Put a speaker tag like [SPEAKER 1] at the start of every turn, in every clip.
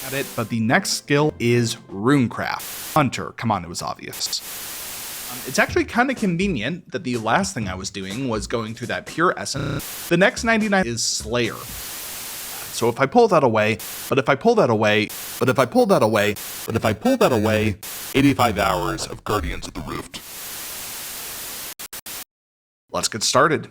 [SPEAKER 1] at it, but the next skill is runecraft. Hunter, come on, it was obvious. It's actually kind of convenient that the last thing I was doing was going through that pure essence. The next 99 is Slayer. So if I pull that away, but if I pull that away, but if I pull that away, but if I pull that away,
[SPEAKER 2] 85 hours of Guardians of the Rift.
[SPEAKER 1] Let's get started.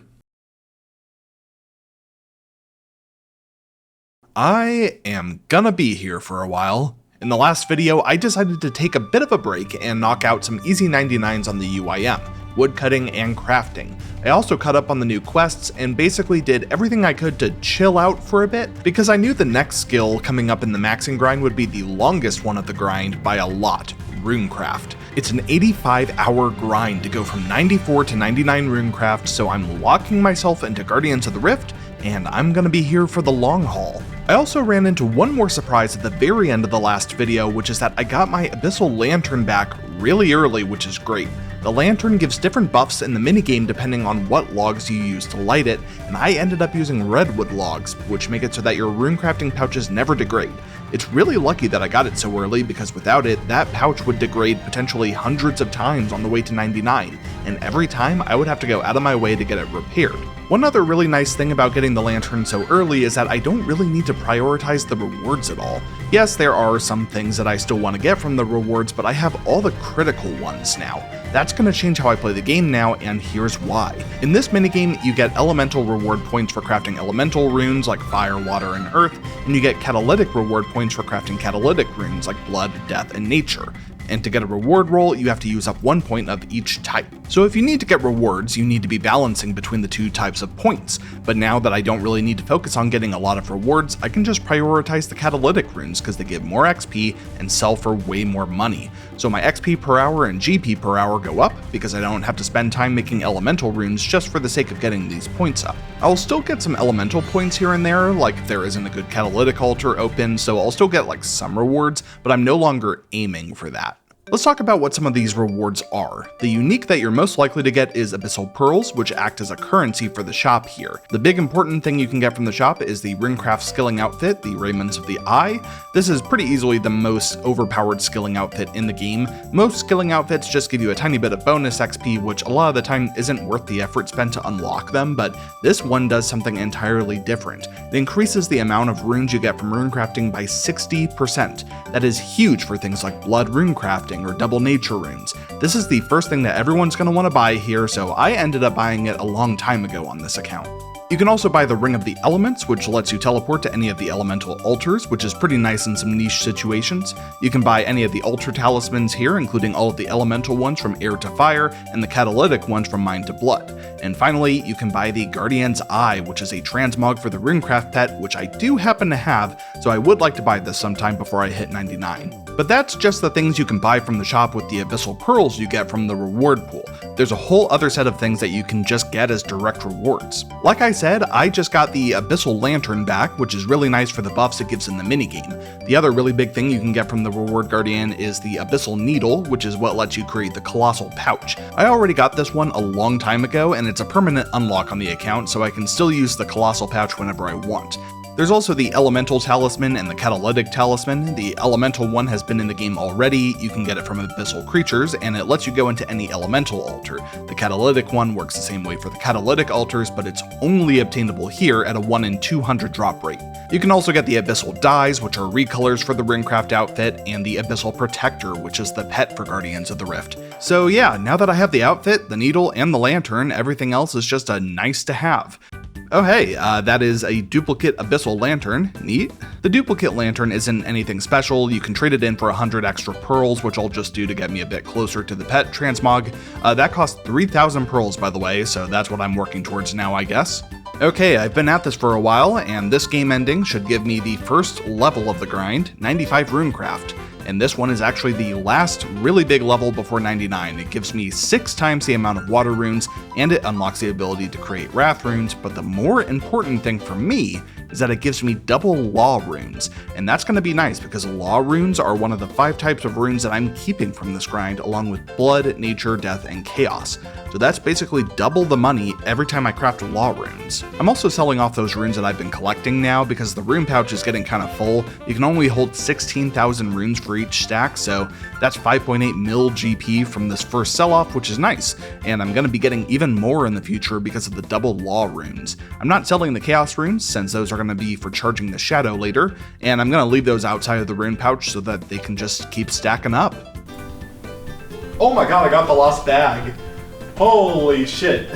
[SPEAKER 1] I am gonna be here for a while. In the last video, I decided to take a bit of a break and knock out some easy 99s on the UIM, woodcutting and crafting. I also caught up on the new quests and basically did everything I could to chill out for a bit, because I knew the next skill coming up in the maxing grind would be the longest one of the grind by a lot, runecraft. It's an 85-hour grind to go from 94 to 99 runecraft, so I'm locking myself into Guardians of the Rift, and I'm gonna be here for the long haul. I also ran into one more surprise at the very end of the last video, which is that I got my Abyssal Lantern back really early, which is great. The lantern gives different buffs in the minigame depending on what logs you use to light it, and I ended up using redwood logs, which make it so that your runecrafting pouches never degrade. It's really lucky that I got it so early, because without it, that pouch would degrade potentially hundreds of times on the way to 99, and every time I would have to go out of my way to get it repaired. One other really nice thing about getting the lantern so early is that I don't really need to prioritize the rewards at all. Yes, there are some things that I still want to get from the rewards, but I have all the critical ones now. That's going to change how I play the game now, and here's why. In this minigame, you get elemental reward points for crafting elemental runes like fire, water, and earth, and you get catalytic reward points for crafting catalytic runes like blood, death, and nature. And to get a reward roll, you have to use up 1 point of each type. So if you need to get rewards, you need to be balancing between the two types of points. But now that I don't really need to focus on getting a lot of rewards, I can just prioritize the catalytic runes because they give more XP and sell for way more money. So my XP per hour and GP per hour go up because I don't have to spend time making elemental runes just for the sake of getting these points up. I'll still get some elemental points here and there, like if there isn't a good catalytic altar open, so I'll still get like some rewards, but I'm no longer aiming for that. Let's talk about what some of these rewards are. The unique that you're most likely to get is Abyssal Pearls, which act as a currency for the shop here. The big important thing you can get from the shop is the runecraft skilling outfit, the Raymond's of the Eye. This is pretty easily the most overpowered skilling outfit in the game. Most skilling outfits just give you a tiny bit of bonus XP, which a lot of the time isn't worth the effort spent to unlock them, but this one does something entirely different. It increases the amount of runes you get from runecrafting by 60%. That is huge for things like blood runecrafting or double nature runes. This is the first thing that everyone's going to want to buy here, so I ended up buying it a long time ago on this account. You can also buy the Ring of the Elements, which lets you teleport to any of the elemental altars, which is pretty nice in some niche situations. You can buy any of the altar talismans here, including all of the elemental ones from air to fire, and the catalytic ones from mind to blood. And finally, you can buy the Guardian's Eye, which is a transmog for the runecraft pet, which I do happen to have, so I would like to buy this sometime before I hit 99. But that's just the things you can buy from the shop with the Abyssal Pearls you get from the reward pool. There's a whole other set of things that you can just get as direct rewards. Like I said, I just got the Abyssal Lantern back, which is really nice for the buffs it gives in the minigame. The other really big thing you can get from the Reward Guardian is the Abyssal Needle, which is what lets you create the Colossal Pouch. I already got this one a long time ago, and it's a permanent unlock on the account, so I can still use the Colossal Pouch whenever I want. There's also the Elemental Talisman and the Catalytic Talisman. The Elemental one has been in the game already, you can get it from Abyssal Creatures, and it lets you go into any Elemental altar. The Catalytic one works the same way for the Catalytic altars, but it's only obtainable here at a 1 in 200 drop rate. You can also get the Abyssal Dyes, which are recolors for the runecraft outfit, and the Abyssal Protector, which is the pet for Guardians of the Rift. So yeah, now that I have the outfit, the needle, and the lantern, everything else is just a nice to have. Oh hey, that is a duplicate Abyssal Lantern. Neat. The duplicate lantern isn't anything special. You can trade it in for 100 extra pearls, which I'll just do to get me a bit closer to the pet transmog. That costs 3,000 pearls, by the way, so that's what I'm working towards now, I guess. Okay, I've been at this for a while, and this game ending should give me the first level of the grind, 95 runecraft. And this one is actually the last really big level before 99. It gives me 6 times the amount of water runes, and it unlocks the ability to create wrath runes, but the more important thing for me is that it gives me double law runes, and that's going to be nice because law runes are one of the 5 types of runes that I'm keeping from this grind, along with blood, nature, death, and chaos. So that's basically double the money every time I craft law runes. I'm also selling off those runes that I've been collecting now because the rune pouch is getting kind of full. You can only hold 16,000 runes for each stack, so that's 5.8 mil GP from this first sell-off, which is nice, and I'm going to be getting even more in the future because of the double law runes. I'm not selling the chaos runes since those are going to be for charging the shadow later, and I'm going to leave those outside of the rune pouch so that they can just keep stacking up. Oh my god, I got the lost bag. Holy shit.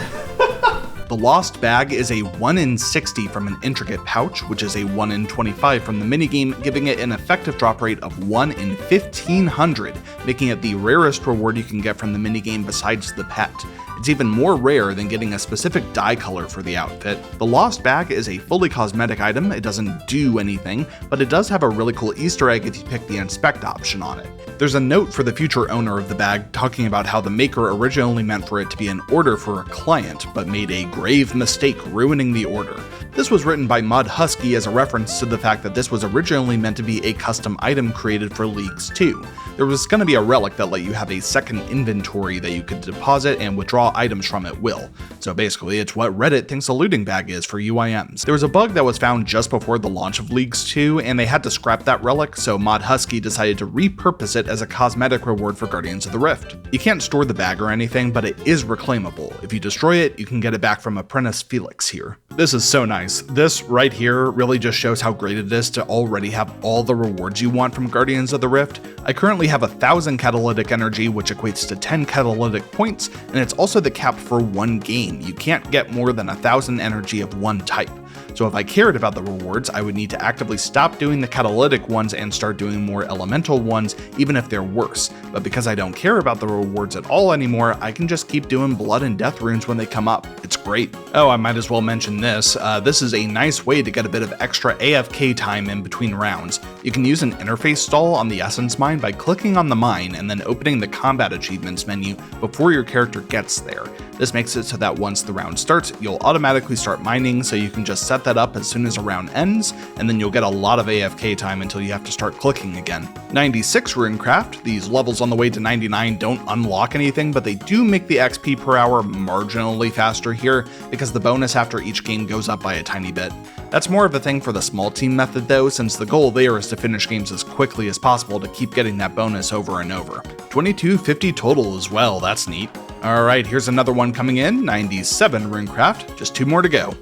[SPEAKER 1] The lost bag is a 1 in 60 from an intricate pouch, which is a 1 in 25 from the minigame, giving it an effective drop rate of 1 in 1500, making it the rarest reward you can get from the minigame besides the pet. It's even more rare than getting a specific dye color for the outfit. The lost bag is a fully cosmetic item. It doesn't do anything, but it does have a really cool Easter egg if you pick the inspect option on it. There's a note for the future owner of the bag talking about how the maker originally meant for it to be an order for a client, but made a grave mistake ruining the order. This was written by Mud Husky as a reference to the fact that this was originally meant to be a custom item created for Leagues 2. There was going to be a relic that let you have a second inventory that you could deposit and withdraw items from at will. So basically, it's what Reddit thinks a looting bag is for UIMs. There was a bug that was found just before the launch of Leagues 2, and they had to scrap that relic, so Mod Husky decided to repurpose it as a cosmetic reward for Guardians of the Rift. You can't store the bag or anything, but it is reclaimable. If you destroy it, you can get it back from Apprentice Felix here. This is so nice. This right here really just shows how great it is to already have all the rewards you want from Guardians of the Rift. I currently have 1,000 catalytic energy, which equates to 10 catalytic points, and it's also the cap for one game. You can't get more than 1,000 energy of one type. So if I cared about the rewards, I would need to actively stop doing the catalytic ones and start doing more elemental ones, even if they're worse. But because I don't care about the rewards at all anymore, I can just keep doing blood and death runes when they come up. It's great. Oh, I might as well mention this. This is a nice way to get a bit of extra AFK time in between rounds. You can use an interface stall on the Essence Mine by clicking on the mine and then opening the combat achievements menu before your character gets there. This makes it so that once the round starts, you'll automatically start mining, so you can just set that up as soon as a round ends, and then you'll get a lot of AFK time until you have to start clicking again. 96 runecraft. These levels on the way to 99 don't unlock anything, but they do make the XP per hour marginally faster here, because the bonus after each game goes up by a tiny bit. That's more of a thing for the small team method though, since the goal there is to finish games as quickly as possible to keep getting that bonus over and over. 2250 total as well, that's neat. Alright, here's another one coming in, 97 runecraft, just 2 more to go.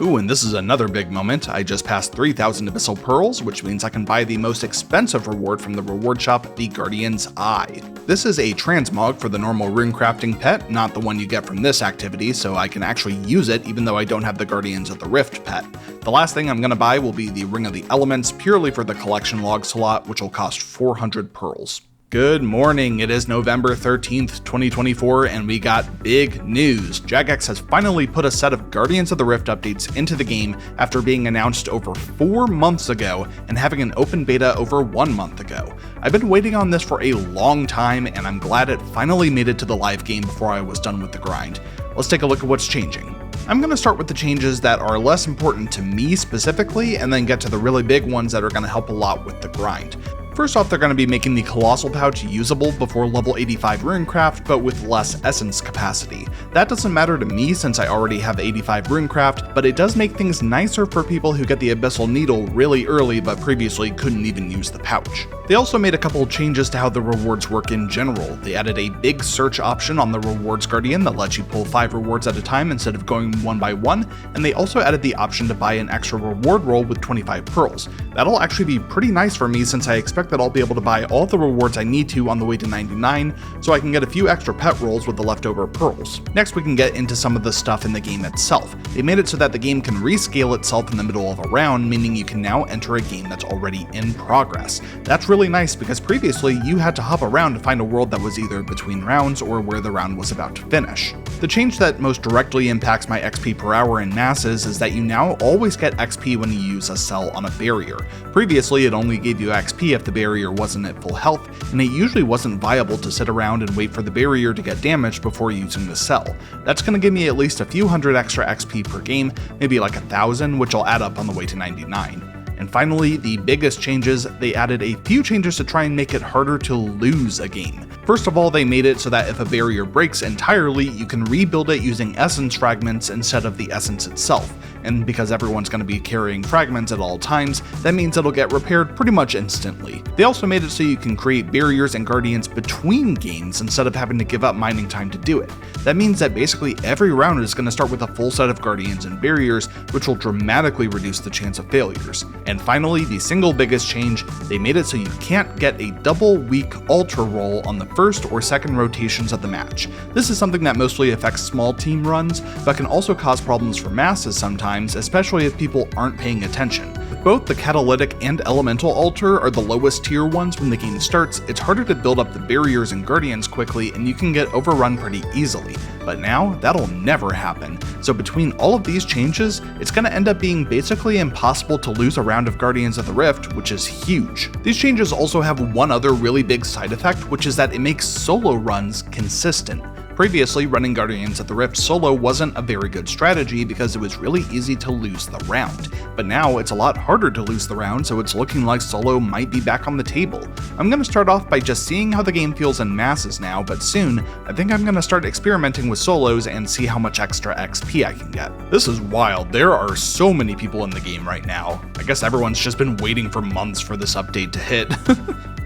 [SPEAKER 1] Ooh, and this is another big moment. I just passed 3,000 Abyssal Pearls, which means I can buy the most expensive reward from the reward shop, the Guardian's Eye. This is a transmog for the normal runecrafting pet, not the one you get from this activity, so I can actually use it even though I don't have the Guardians of the Rift pet. The last thing I'm going to buy will be the Ring of the Elements, purely for the collection log slot, which will cost 400 pearls. Good morning, it is November 13th, 2024, and we got big news. Jagex has finally put a set of Guardians of the Rift updates into the game after being announced over 4 months ago and having an open beta over 1 month ago. I've been waiting on this for a long time, and I'm glad it finally made it to the live game before I was done with the grind. Let's take a look at what's changing. I'm going to start with the changes that are less important to me specifically, and then get to the really big ones that are going to help a lot with the grind. First off, they're going to be making the Colossal Pouch usable before level 85 runecraft, but with less essence capacity. That doesn't matter to me since I already have 85 runecraft, but it does make things nicer for people who get the Abyssal Needle really early but previously couldn't even use the pouch. They also made a couple changes to how the rewards work in general. They added a big search option on the Rewards Guardian that lets you pull 5 rewards at a time instead of going one by one, and they also added the option to buy an extra reward roll with 25 pearls. That'll actually be pretty nice for me since I expect that I'll be able to buy all the rewards I need to on the way to 99, so I can get a few extra pet rolls with the leftover pearls. Next, we can get into some of the stuff in the game itself. They made it so that the game can rescale itself in the middle of a round, meaning you can now enter a game that's already in progress. That's really really nice because previously you had to hop around to find a world that was either between rounds or where the round was about to finish. The change that most directly impacts my XP per hour in masses is that you now always get XP when you use a cell on a barrier. Previously it only gave you XP if the barrier wasn't at full health, and it usually wasn't viable to sit around and wait for the barrier to get damaged before using the cell. That's going to give me at least a few hundred extra XP per game, maybe like 1,000, which will add up on the way to 99. And finally, the biggest changes, they added a few changes to try and make it harder to lose a game. First of all, they made it so that if a barrier breaks entirely, you can rebuild it using essence fragments instead of the essence itself. And because everyone's going to be carrying fragments at all times, that means it'll get repaired pretty much instantly. They also made it so you can create barriers and guardians between games instead of having to give up mining time to do it. That means that basically every round is going to start with a full set of guardians and barriers, which will dramatically reduce the chance of failures. And finally, the single biggest change, they made it so you can't get a double weak altar roll on the first or second rotations of the match. This is something that mostly affects small team runs, but can also cause problems for masses sometimes, especially if people aren't paying attention. Both the catalytic and elemental altar are the lowest tier ones when the game starts. It's harder to build up the barriers and guardians quickly, and you can get overrun pretty easily. But now, that'll never happen. So between all of these changes, it's going to end up being basically impossible to lose a round of Guardians of the Rift, which is huge. These changes also have one other really big side effect, which is that it makes solo runs consistent. Previously, running Guardians of the Rift solo wasn't a very good strategy because it was really easy to lose the round. But now it's a lot harder to lose the round, so it's looking like solo might be back on the table. I'm going to start off by just seeing how the game feels in masses now, but soon, I think I'm going to start experimenting with solos and see how much extra XP I can get. This is wild, there are so many people in the game right now. I guess everyone's just been waiting for months for this update to hit.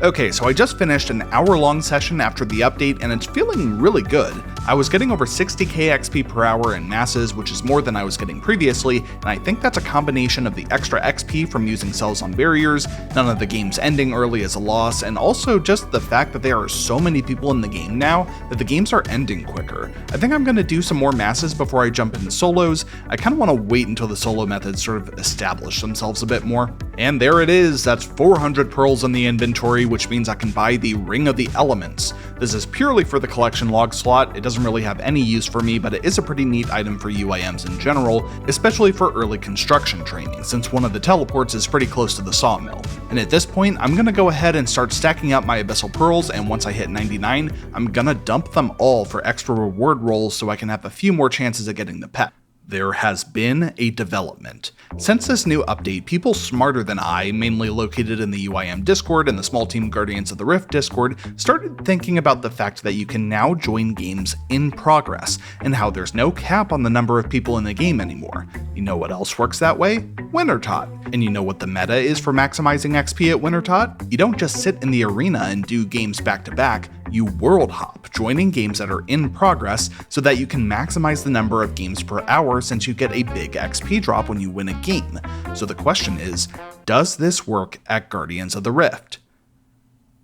[SPEAKER 1] Okay, so I just finished an hour-long session after the update and it's feeling really good. I was getting over 60k XP per hour in masses, which is more than I was getting previously, and I think that's a combination of the extra XP from using cells on barriers, none of the games ending early as a loss, and also just the fact that there are so many people in the game now that the games are ending quicker. I think I'm going to do some more masses before I jump into solos. I kind of want to wait until the solo methods sort of establish themselves a bit more. And there it is, that's 400 pearls in the inventory, which means I can buy the Ring of the Elements. This is purely for the collection log slot. It doesn't really have any use for me, but it is a pretty neat item for UIMs in general, especially for early construction training, since one of the teleports is pretty close to the sawmill. And at this point, I'm gonna go ahead and start stacking up my Abyssal Pearls, and once I hit 99, I'm gonna dump them all for extra reward rolls so I can have a few more chances at getting the pet. There has been a development. Since this new update, people smarter than I, mainly located in the UIM Discord and the Small Team Guardians of the Rift Discord, started thinking about the fact that you can now join games in progress, and how there's no cap on the number of people in the game anymore. You know what else works that way? Wintertot. And you know what the meta is for maximizing XP at Wintertot? You don't just sit in the arena and do games back to back, you world hop, joining games that are in progress so that you can maximize the number of games per hour since you get a big XP drop when you win a game. So the question is, does this work at Guardians of the Rift?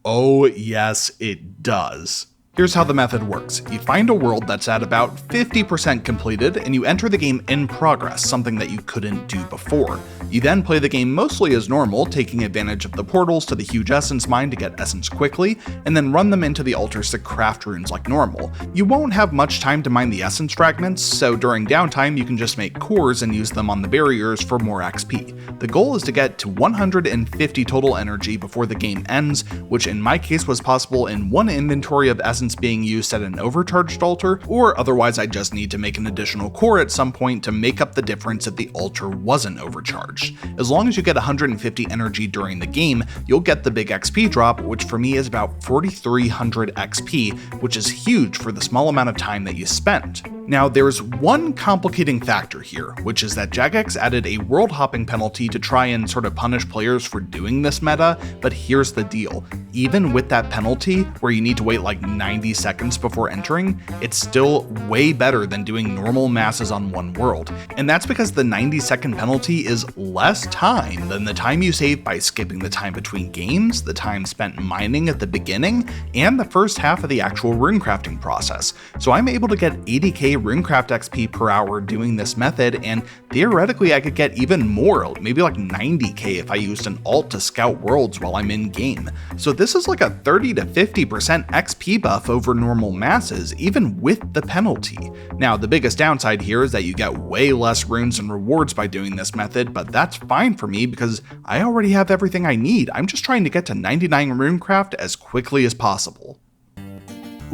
[SPEAKER 1] Oh yes, it does. Here's how the method works. You find a world that's at about 50% completed, and you enter the game in progress, something that you couldn't do before. You then play the game mostly as normal, taking advantage of the portals to the huge essence mine to get essence quickly, and then run them into the altars to craft runes like normal. You won't have much time to mine the essence fragments, so during downtime you can just make cores and use them on the barriers for more XP. The goal is to get to 150 total energy before the game ends, which in my case was possible in one inventory of essence being used at an overcharged altar, or otherwise I just need to make an additional core at some point to make up the difference if the altar wasn't overcharged. As long as you get 150 energy during the game, you'll get the big XP drop, which for me is about 4,300 XP, which is huge for the small amount of time that you spent. Now, there's one complicating factor here, which is that Jagex added a world hopping penalty to try and sort of punish players for doing this meta, but here's the deal. Even with that penalty, where you need to wait like 90 seconds before entering, it's still way better than doing normal masses on one world. And that's because the 90-second penalty is less time than the time you save by skipping the time between games, the time spent mining at the beginning, and the first half of the actual runecrafting process. So I'm able to get 80k 50k runecraft XP per hour doing this method, and theoretically I could get even more, maybe like 90k if I used an alt to scout worlds while I'm in game. So this is like a 30 to 50% XP buff over normal masses, even with the penalty. Now the biggest downside here is that you get way less runes and rewards by doing this method, but that's fine for me because I already have everything I need. I'm just trying to get to 99 runecraft as quickly as possible.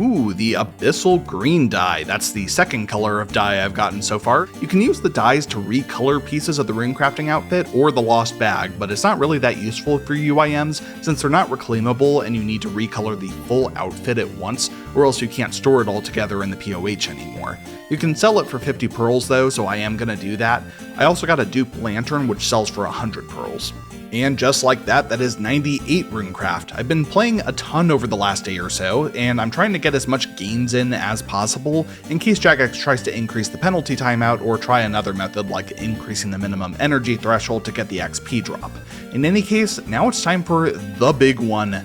[SPEAKER 1] Ooh, the Abyssal Green dye. That's the second color of dye I've gotten so far. You can use the dyes to recolor pieces of the runecrafting outfit or the lost bag, but it's not really that useful for UIMs since they're not reclaimable and you need to recolor the full outfit at once, or else you can't store it all together in the POH anymore. You can sell it for 50 pearls though, so I am gonna do that. I also got a dupe lantern which sells for 100 pearls. And just like that, that is 98 runecraft. I've been playing a ton over the last day or so, and I'm trying to get as much gains in as possible in case Jagex tries to increase the penalty timeout or try another method like increasing the minimum energy threshold to get the XP drop. In any case, now it's time for the big one,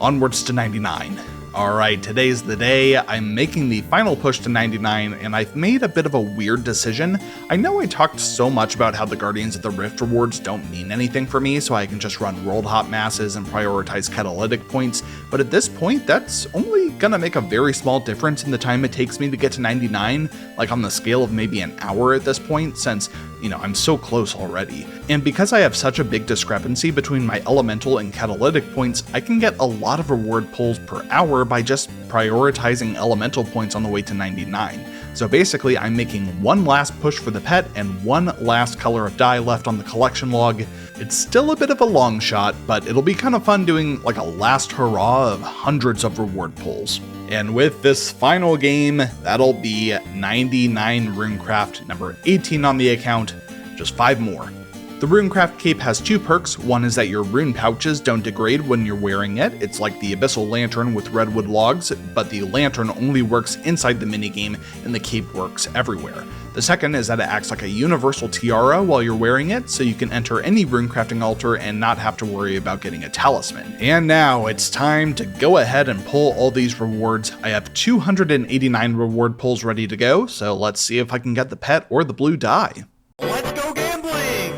[SPEAKER 1] onwards to 99. Alright, today's the day. I'm making the final push to 99, and I've made a bit of a weird decision. I know I talked so much about how the Guardians of the Rift rewards don't mean anything for me, so I can just run world hop masses and prioritize catalytic points, but at this point, that's only gonna make a very small difference in the time it takes me to get to 99, like on the scale of maybe an hour at this point, since, you know, I'm so close already. And because I have such a big discrepancy between my elemental and catalytic points, I can get a lot of reward pulls per hour by just prioritizing elemental points on the way to 99. So basically, I'm making one last push for the pet and one last color of dye left on the collection log. It's still a bit of a long shot, but it'll be kind of fun doing like a last hurrah of hundreds of reward pulls. And with this final game, that'll be 99 runecraft, number 18 on the account, just 5 more. The runecraft cape has 2 perks. One is that your rune pouches don't degrade when you're wearing it. It's like the abyssal lantern with redwood logs, but the lantern only works inside the minigame and the cape works everywhere. The second is that it acts like a universal tiara while you're wearing it, so you can enter any runecrafting altar and not have to worry about getting a talisman. And now it's time to go ahead and pull all these rewards. I have 289 reward pulls ready to go, so let's see if I can get the pet or the blue dye.
[SPEAKER 3] Let's go gambling!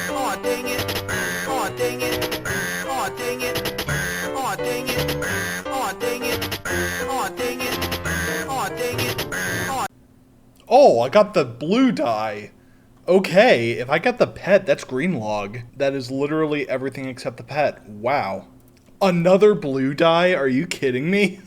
[SPEAKER 3] Aw, dang it! Aw, dang it! Aw, dang it! Aw, dang it! Aw, dang it! Aw, dang it! Aw, dang it! Aw.
[SPEAKER 1] Oh, I got the blue dye. Okay, if I get the pet, that's green log. That is literally everything except the pet. Wow. Another blue dye? Are you kidding me?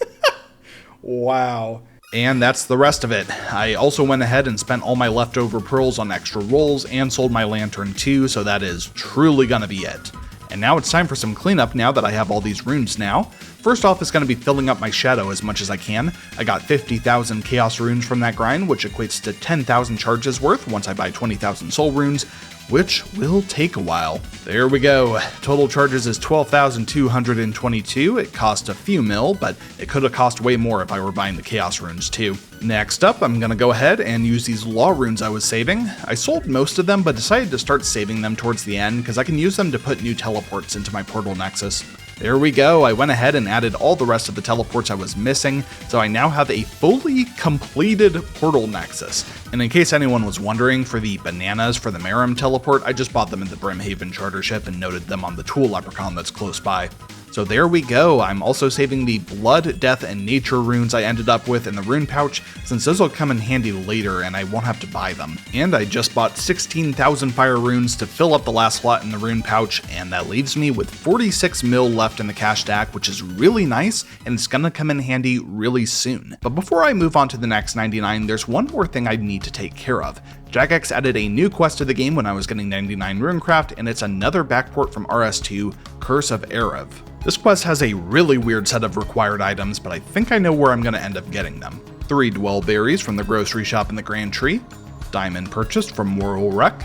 [SPEAKER 1] Wow. And that's the rest of it. I also went ahead and spent all my leftover pearls on extra rolls and sold my lantern too, so that is truly gonna be it. And now it's time for some cleanup now that I have all these runes now. First off is going to be filling up my shadow as much as I can. I got 50,000 chaos runes from that grind, which equates to 10,000 charges worth once I buy 20,000 soul runes, which will take a while. There we go. Total charges is 12,222. It cost a few mil, but it could have cost way more if I were buying the chaos runes too. Next up, I'm gonna go ahead and use these law runes I was saving. I sold most of them, but decided to start saving them towards the end because I can use them to put new teleports into my portal nexus. There we go, I went ahead and added all the rest of the teleports I was missing, so I now have a fully completed portal nexus. And in case anyone was wondering, for the bananas for the Merim teleport, I just bought them in the Brimhaven charter ship and noted them on the tool leprechaun that's close by. So there we go. I'm also saving the blood, death, and nature runes I ended up with in the rune pouch, since those will come in handy later and I won't have to buy them. And I just bought 16,000 fire runes to fill up the last slot in the rune pouch, and that leaves me with 46 mil left in the cash stack, which is really nice, and it's gonna come in handy really soon. But before I move on to the next 99, there's one more thing I need to take care of. Jagex added a new quest to the game when I was getting 99 runecraft, and it's another backport from RS2, Curse of Erev. This quest has a really weird set of required items, but I think I know where I'm going to end up getting them. 3 dwell berries from the grocery shop in the Grand Tree, diamond purchased from Moral Wreck,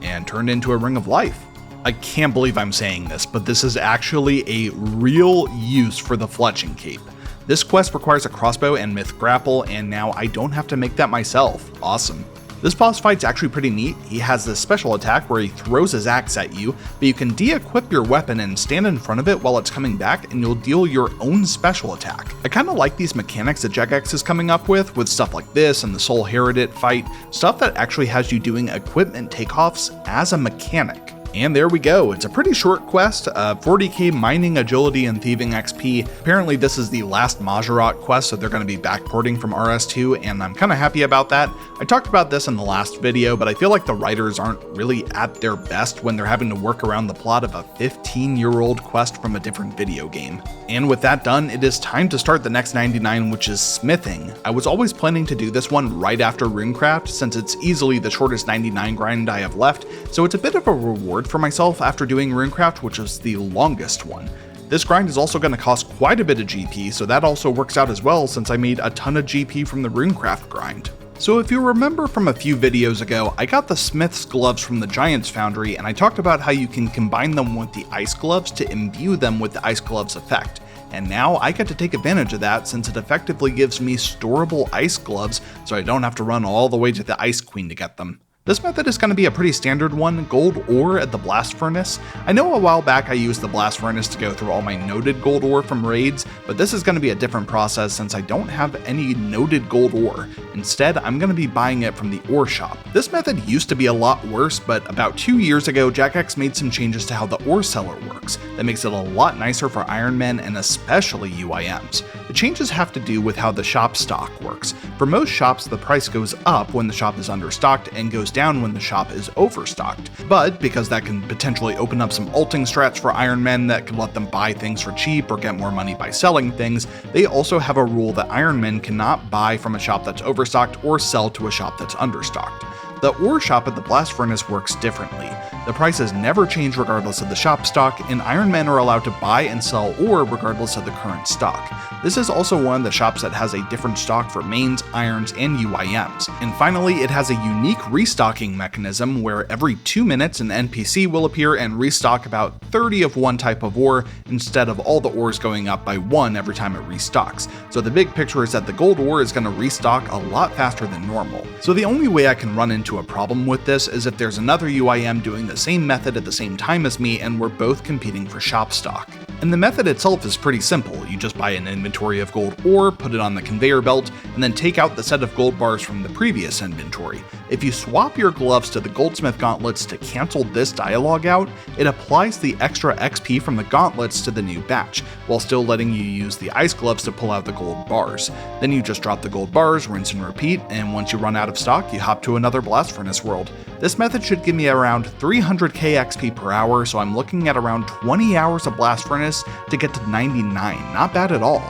[SPEAKER 1] and turned into a ring of life. I can't believe I'm saying this, but this is actually a real use for the fletching cape. This quest requires a crossbow and myth grapple, and now I don't have to make that myself. Awesome. This boss fight's actually pretty neat. He has this special attack where he throws his axe at you, but you can de-equip your weapon and stand in front of it while it's coming back, and you'll deal your own special attack. I kinda like these mechanics that Jagex is coming up with stuff like this and the Soul Heredit fight, stuff that actually has you doing equipment takeoffs as a mechanic. And there we go, it's a pretty short quest, 40k mining, agility, and thieving XP. Apparently this is the last Majorat quest, so they're going to be backporting from RS2, and I'm kind of happy about that. I talked about this in the last video, but I feel like the writers aren't really at their best when they're having to work around the plot of a 15-year-old quest from a different video game. And with that done, it is time to start the next 99, which is smithing. I was always planning to do this one right after runecraft, since it's easily the shortest 99 grind I have left, so it's a bit of a reward for myself after doing runecraft, which is the longest one. This grind is also going to cost quite a bit of GP, so that also works out as well since I made a ton of GP from the runecraft grind. So if you remember from a few videos ago, I got the Smith's gloves from the Giants Foundry, and I talked about how you can combine them with the ice gloves to imbue them with the ice gloves effect. And now I get to take advantage of that since it effectively gives me storable ice gloves, so I don't have to run all the way to the Ice Queen to get them. This method is going to be a pretty standard one, gold ore at the blast furnace. I know a while back I used the blast furnace to go through all my noted gold ore from raids, but this is going to be a different process since I don't have any noted gold ore. Instead, I'm going to be buying it from the ore shop. This method used to be a lot worse, but about 2 years ago, Jagex made some changes to how the ore seller works that makes it a lot nicer for Iron Men and especially UIMs. The changes have to do with how the shop stock works. For most shops, the price goes up when the shop is understocked and goes down when the shop is overstocked. But because that can potentially open up some alting strats for Iron Men that can let them buy things for cheap or get more money by selling things, they also have a rule that Iron Men cannot buy from a shop that's overstocked or sell to a shop that's understocked. The ore shop at the blast furnace works differently. The prices never change regardless of the shop stock, and Iron Men are allowed to buy and sell ore regardless of the current stock. This is also one of the shops that has a different stock for mains, irons, and UIMs. And finally, it has a unique restocking mechanism where every 2 minutes an NPC will appear and restock about 30 of one type of ore instead of all the ores going up by 1 every time it restocks. So the big picture is that the gold ore is going to restock a lot faster than normal. So the only way I can run into a problem with this is if there's another UIM doing the same method at the same time as me and we're both competing for shop stock. And the method itself is pretty simple. You just buy an inventory of gold ore, put it on the conveyor belt, and then take out the set of gold bars from the previous inventory. If you swap your gloves to the goldsmith gauntlets to cancel this dialogue out, it applies the extra XP from the gauntlets to the new batch, while still letting you use the ice gloves to pull out the gold bars. Then you just drop the gold bars, rinse and repeat, and once you run out of stock, you hop to another blast furnace world. This method should give me around 300k XP per hour, so I'm looking at around 20 hours of blast furnace to get to 99, not bad at all.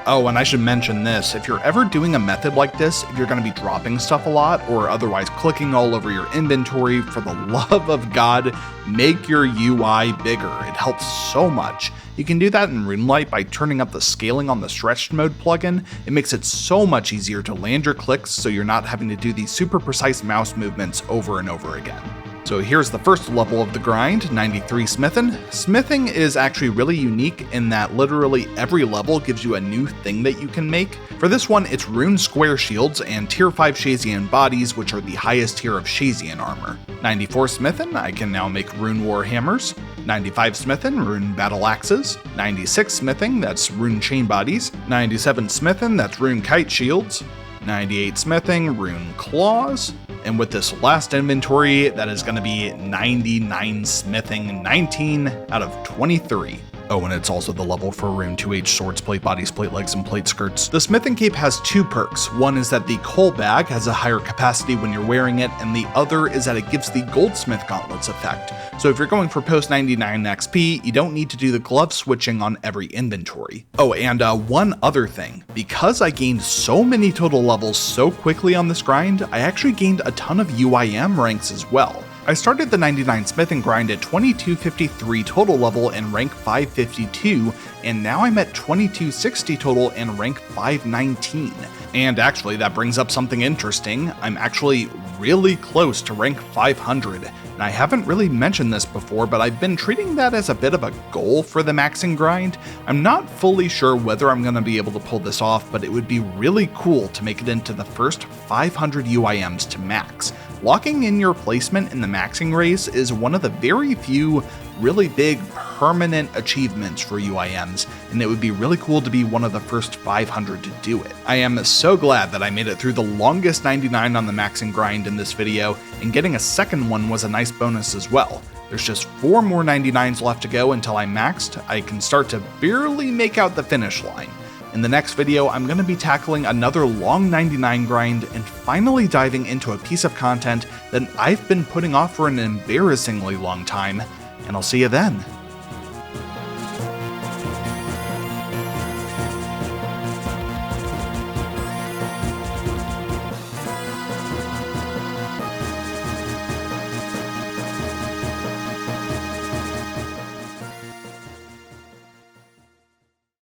[SPEAKER 1] Oh, and I should mention this, if you're ever doing a method like this, if you're going to be dropping stuff a lot or otherwise clicking all over your inventory, for the love of God, make your UI bigger. It helps so much. You can do that in RuneLite by turning up the scaling on the stretched mode plugin. It makes it so much easier to land your clicks so you're not having to do these super precise mouse movements over and over again. So here's the first level of the grind, 93 smithing. Smithing is actually really unique in that literally every level gives you a new thing that you can make. For this one, it's rune square shields and tier 5 Shazian bodies, which are the highest tier of Shazian armor. 94 smithing, I can now make rune war hammers. 95 smithing, rune battle axes. 96 smithing, that's rune chain bodies. 97 smithing, that's rune kite shields. 98 smithing, rune claws. And with this last inventory, that is going to be 99 smithing, 19 out of 23. Oh, and it's also the level for rune 2H swords, plate bodies, plate legs, and plate skirts. The smithing cape has 2 perks. One is that the coal bag has a higher capacity when you're wearing it, and the other is that it gives the goldsmith gauntlets effect. So if you're going for post 99 XP, you don't need to do the glove switching on every inventory. Oh, and one other thing. Because I gained so many total levels so quickly on this grind, I actually gained a ton of UIM ranks as well. I started the 99 smithing grind at 2253 total level and rank 552, and now I'm at 2260 total and rank 519. And actually, that brings up something interesting. I'm actually really close to rank 500. And I haven't really mentioned this before, but I've been treating that as a bit of a goal for the maxing grind. I'm not fully sure whether I'm going to be able to pull this off, but it would be really cool to make it into the first 500 UIMs to max. Locking in your placement in the maxing race is one of the very few really big permanent achievements for UIMs, and it would be really cool to be one of the first 500 to do it. I am so glad that I made it through the longest 99 on the maxing grind in this video, and getting a second one was a nice bonus as well. There's just 4 more 99s left to go until I'm maxed. I can start to barely make out the finish line. In the next video, I'm going to be tackling another long 99 grind and finally diving into a piece of content that I've been putting off for an embarrassingly long time, and I'll see you then.